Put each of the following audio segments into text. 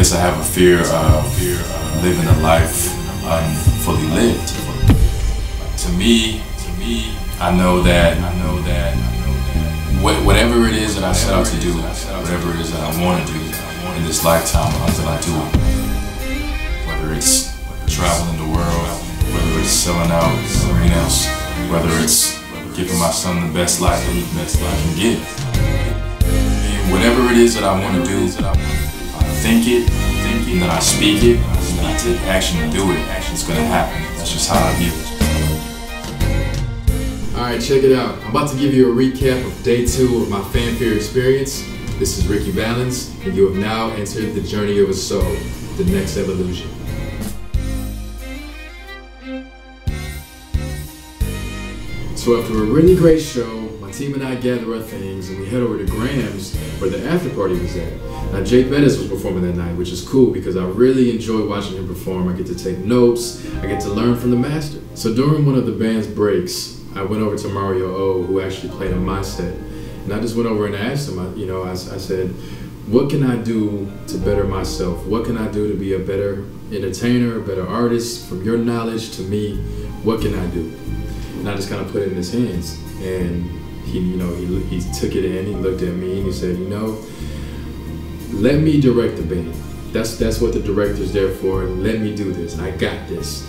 guess I have a fear of living a life unfully lived. To me, I know that whatever it is that I set out to do, whatever it is that I want to do in this lifetime until I do it, whether it's traveling the world, whether it's selling out arenas, whether it's giving my son the best life that I can give. And whatever it is that I want to do, I think it, and then I speak it, and then I take action to do it. It's going to happen. That's just how I view it. Alright, check it out. I'm about to give you a recap of day 2 of my fanfare experience. This is Ricky Valenz, and you have now entered the journey of a soul, the next evolution. So after a really great show, my team and I gather our things and we head over to Graham's where the after party was at. Now Jake Bettis was performing that night, which is cool because I really enjoy watching him perform. I get to take notes, I get to learn from the master. So during one of the band's breaks, I went over to Mario O, who actually played on my set, and I just went over and asked him, I said, what can I do to better myself? What can I do to be a better entertainer, a better artist? From your knowledge to me, what can I do? And I just kind of put it in his hands, and he took it in, he looked at me and he said, let me direct the band. That's what the director's there for, and let me do this, I got this.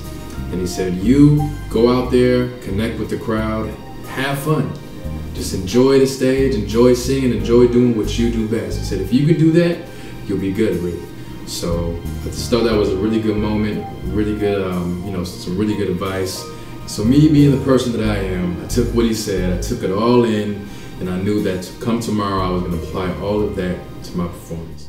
And he said, you go out there, connect with the crowd, have fun. Just enjoy the stage, enjoy singing, enjoy doing what you do best. He said, if you can do that, you'll be good with it. So I just thought that was a really good moment, really good, some really good advice. So me being the person that I am, I took what he said, I took it all in, and I knew that come tomorrow I was going to apply all of that to my performance.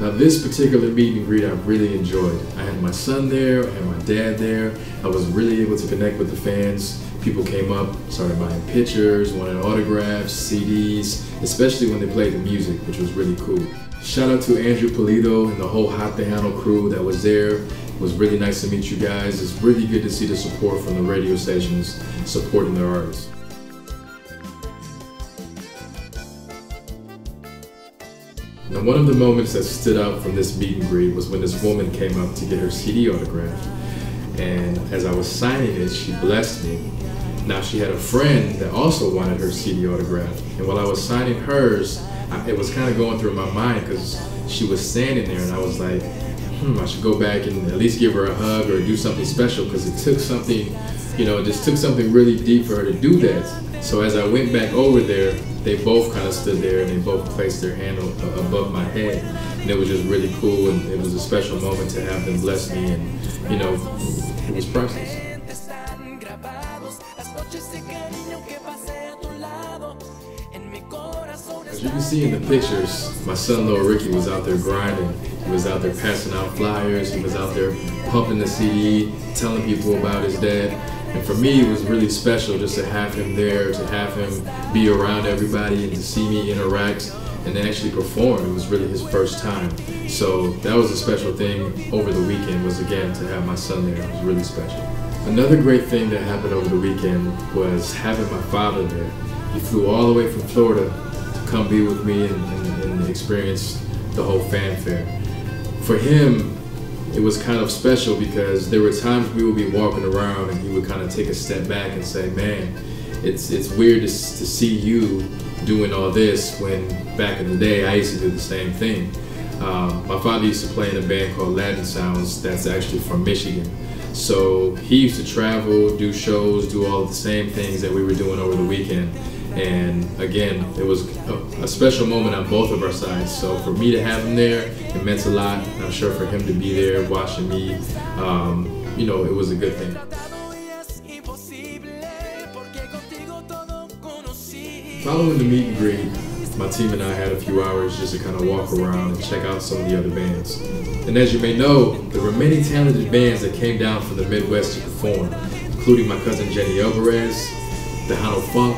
Now this particular meet and greet I really enjoyed. I had my son there, I had my dad there. I was really able to connect with the fans. People came up, started buying pictures, wanted autographs, CDs, especially when they played the music, which was really cool. Shout out to Andrew Pulido and the whole Hot Tejano crew that was there. It was really nice to meet you guys. It's really good to see the support from the radio stations supporting their artists. Now one of the moments that stood out from this meet and greet was when this woman came up to get her CD autographed. And as I was signing it, she blessed me. Now she had a friend that also wanted her CD autographed. And while I was signing hers, it was kind of going through my mind because she was standing there and I was like, I should go back and at least give her a hug or do something special because it took something, it just took something really deep for her to do that. So as I went back over there, they both kind of stood there and they both placed their hand above my head. And it was just really cool, and it was a special moment to have them bless me, and it was priceless. As you can see in the pictures, my son Lil Ricky was out there grinding. He was out there passing out flyers, he was out there pumping the CD, telling people about his dad. And for me, it was really special just to have him there, to have him be around everybody and to see me interact and actually perform. It was really his first time. So that was a special thing over the weekend, was again to have my son there. It was really special. Another great thing that happened over the weekend was having my father there. He flew all the way from Florida to come be with me and experience the whole fanfare. For him, it was kind of special because there were times we would be walking around and he would kind of take a step back and say, man, it's weird to see you doing all this when back in the day I used to do the same thing. My father used to play in a band called Latin Sounds that's actually from Michigan. So he used to travel, do shows, do all of the same things that we were doing over the weekend. And again, it was a special moment on both of our sides. So for me to have him there, it meant a lot. I'm sure for him to be there watching me, it was a good thing. Following the meet and greet, my team and I had a few hours just to kind of walk around and check out some of the other bands. And as you may know, there were many talented bands that came down from the Midwest to perform, including my cousin Jenny Alvarez, Tejano Funk.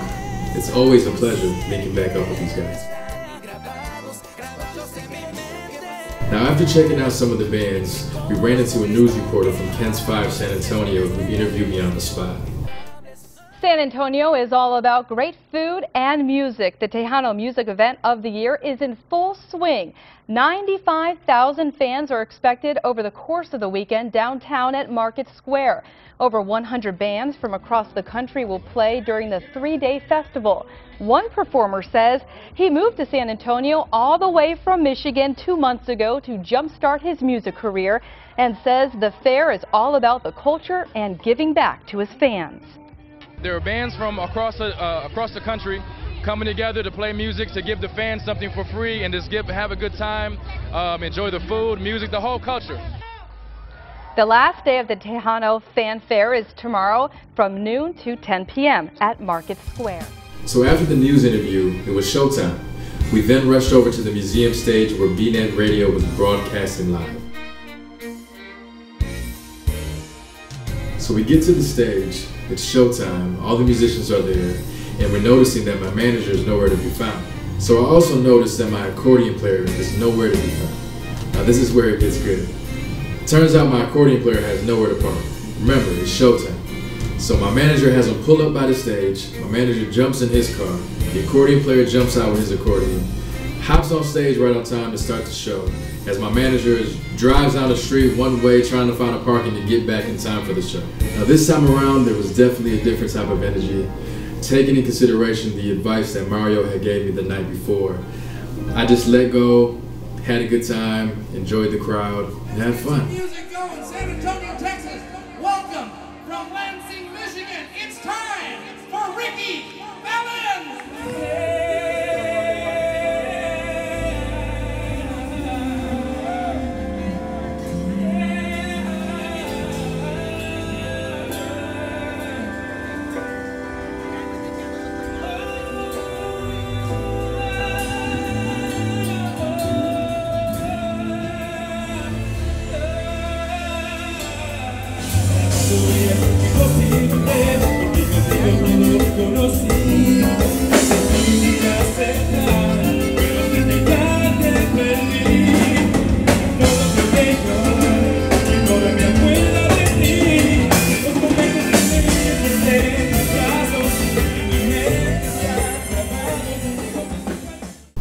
It's always a pleasure linking back up with these guys. Now after checking out some of the bands, we ran into a news reporter from Kent's 5 San Antonio who interviewed me on the spot. San Antonio is all about great food and music. The Tejano Music Event of the Year is in full swing. 95,000 fans are expected over the course of the weekend downtown at Market Square. Over 100 bands from across the country will play during the three-day festival. One performer says he moved to San Antonio all the way from Michigan 2 months ago to jumpstart his music career and says the fair is all about the culture and giving back to his fans. There are bands from across the country coming together to play music, to give the fans something for free and just have a good time, enjoy the food, music, the whole culture. The last day of the Tejano Fan Fair is tomorrow from noon to 10 p.m. at Market Square. So after the news interview, it was showtime. We then rushed over to the museum stage where BNet Radio was broadcasting live. So we get to the stage, it's showtime, all the musicians are there, and we're noticing that my manager is nowhere to be found. So I also noticed that my accordion player is nowhere to be found. Now this is where it gets good. Turns out my accordion player has nowhere to park. Remember, it's showtime. So my manager has him pull up by the stage, my manager jumps in his car, the accordion player jumps out with his accordion, hops on stage right on time to start the show, as my manager drives down the street one way trying to find a parking to get back in time for the show. Now this time around there was definitely a different type of energy, taking in consideration the advice that Mario had gave me the night before. I just let go, had a good time, enjoyed the crowd, and had fun. Music going, San Antonio, Texas. Welcome from Lansing, Michigan. It's time for Ricky Valenz.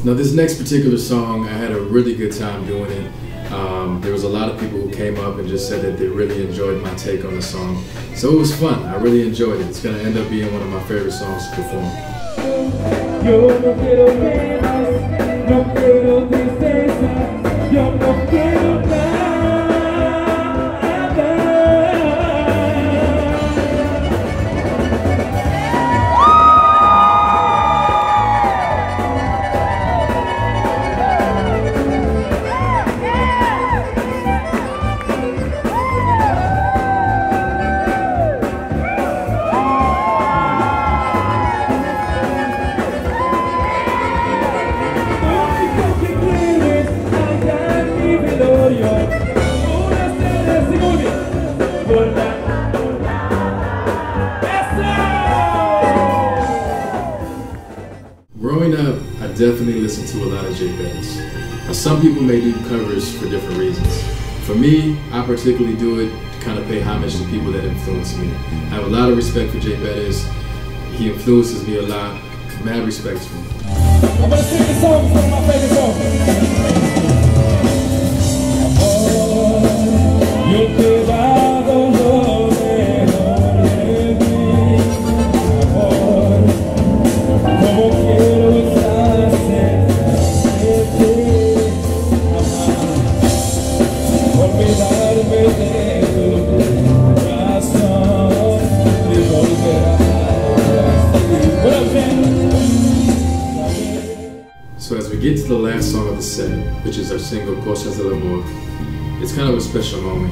Now this next particular song, I had a really good time doing it. There was a lot of people who came up and just said that they really enjoyed my take on the song. So it was fun, I really enjoyed it. It's gonna end up being one of my favorite songs to perform. Yo no quiero menos, no quiero tristeza, yo no quiero nada. Growing up, I definitely listened to a lot of J Bettis. Now, some people may do covers for different reasons. For me, I particularly do it to kind of pay homage to people that influence me. I have a lot of respect for J Bettis. He influences me a lot. Mad respect for him. I'm gonna sing this song, it's one of my favorite songs. Yo te he dado lo mejor de mí, amor, como quiero estar cerca de ti, olvidarme de tu corazón y volver a So as we get to the last song of the set, which is our single Cosas del Amor, it's kind of a special moment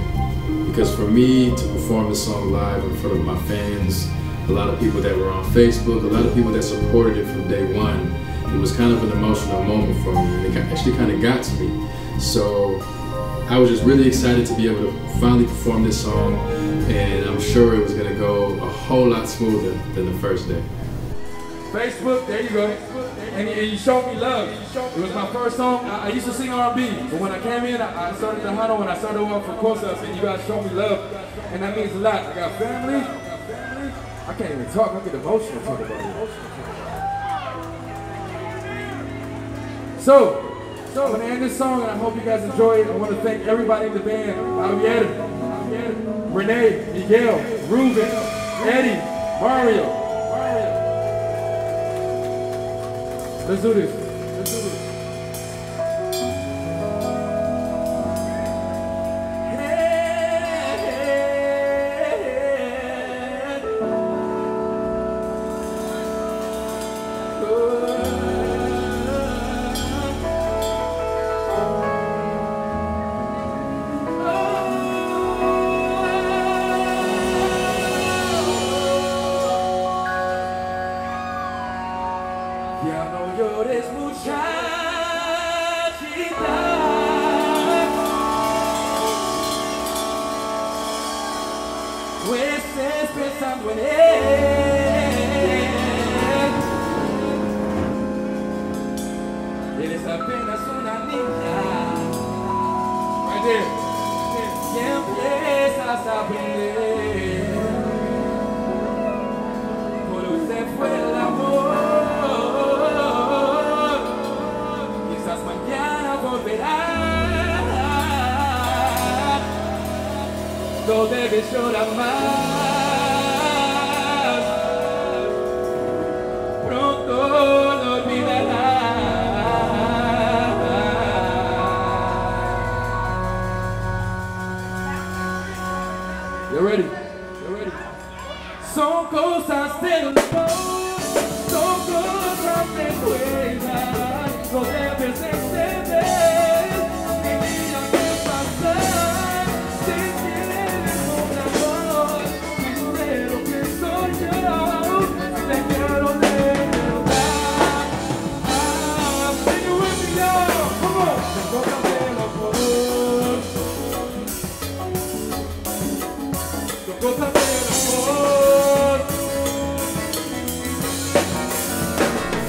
because for me to perform the song live in front of my fans, a lot of people that were on Facebook, a lot of people that supported it from day one, it was kind of an emotional moment for me, and it actually kind of got to me. So I was just really excited to be able to finally perform this song, and I'm sure it was going to go a whole lot smoother than the first day. Facebook, there you go. And you showed me love. It was my first song. I used to sing R&B, but when I came in, I started the huddle and I started off for Cosas, and you guys showed me love, and that means a lot. I got family. I can't even talk. I get emotional talking about it. So I'm gonna end this song, and I hope you guys enjoy it. I want to thank everybody in the band: Javier, Renee, Miguel, Ruben, Eddie, Mario. Let's do this. Ya no llores, muchachita, no estés pensando en él. Eres apenas una niña, right there, y empiezas a aprender. Por usted fue el amor. No debes llorar más, pronto lo olvidarás. You ready? You ready? Son cosas del amor, son cosas de juega, no debes entender.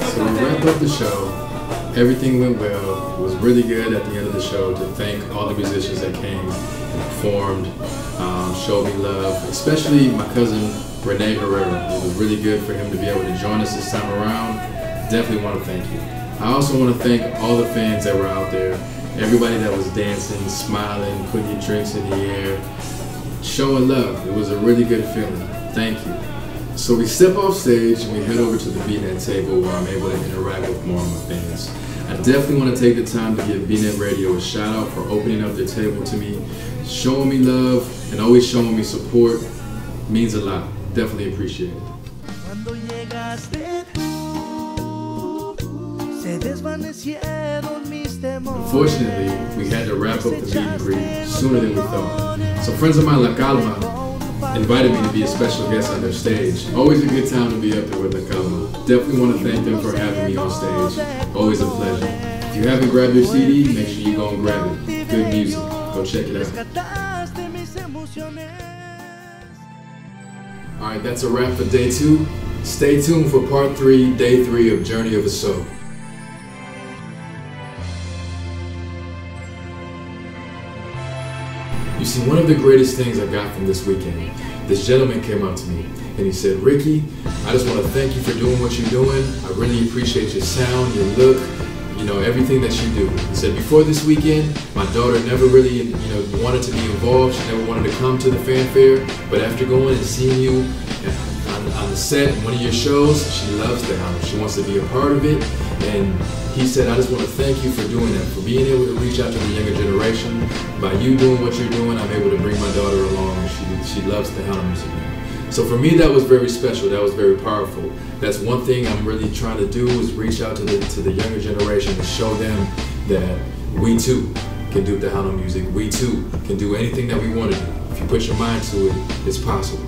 So we wrapped up the show. Everything went well. It was really good at the end of the show to thank all the musicians that came and performed, showed me love, especially my cousin Renee Herrera. It was really good for him to be able to join us this time around. Definitely want to thank you. I also want to thank all the fans that were out there, everybody that was dancing, smiling, putting your drinks in the air, showing love. It was a really good feeling. Thank you. So we step off stage and we head over to the BNet table where I'm able to interact with more of my fans. I definitely want to take the time to give BNet Radio a shout out for opening up their table to me, showing me love, and always showing me support. Means a lot. Definitely appreciate it. Unfortunately, we had to wrap up the meet and greet sooner than we thought. So friends of mine, La Calma, invited me to be a special guest on their stage. Always a good time to be up there with La Calma. Definitely want to thank them for having me on stage. Always a pleasure. If you haven't grabbed your CD, make sure you go and grab it. Good music. Go check it out. Alright, that's a wrap for day 2. Stay tuned for part 3, day 3 of Journey of a Soul. You see, one of the greatest things I got from this weekend, this gentleman came up to me and he said, "Ricky, I just want to thank you for doing what you're doing. I really appreciate your sound, your look, you know, everything that you do." He said, "Before this weekend, my daughter never really, wanted to be involved. She never wanted to come to the fanfare, but after going and seeing you on the set in one of your shows, she loves the house. She wants to be a part of it." And he said, "I just want to thank you for doing that, for being able to reach out to the younger generation. By you doing what you're doing, I'm able to bring my daughter along, and she loves the house music now." So for me, that was very special. That was very powerful. That's one thing I'm really trying to do, is reach out to the younger generation and show them that we too can do the Tejano music. We too can do anything that we want to do. If you put your mind to it, it's possible.